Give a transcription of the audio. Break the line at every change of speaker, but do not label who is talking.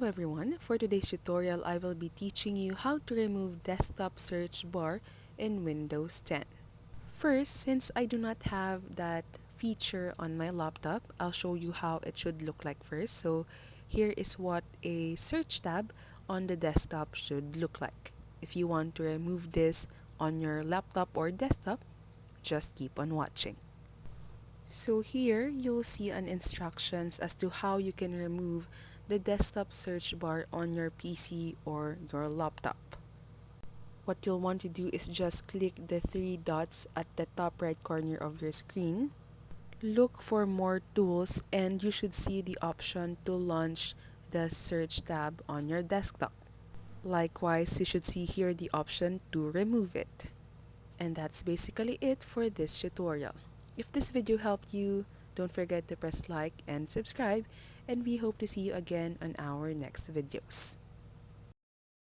everyone, for today's tutorial I will be teaching you how to remove desktop search bar in Windows 10. First, since I do not have that feature on my laptop, I'll show you how it should look like first. So here is what a search tab on the desktop should look like. If you want to remove this on your laptop or desktop, just keep on watching. So here, you'll see an instructions as to how you can remove the desktop search bar on your PC or your laptop. What you'll want to do is just click the three dots at the top right corner of your screen. Look for more tools and you should see the option to launch the search tab on your desktop. Likewise, you should see here the option to remove it. And that's basically it for this tutorial. If this video helped you, don't forget to press like and subscribe, and we hope to see you again on our next videos.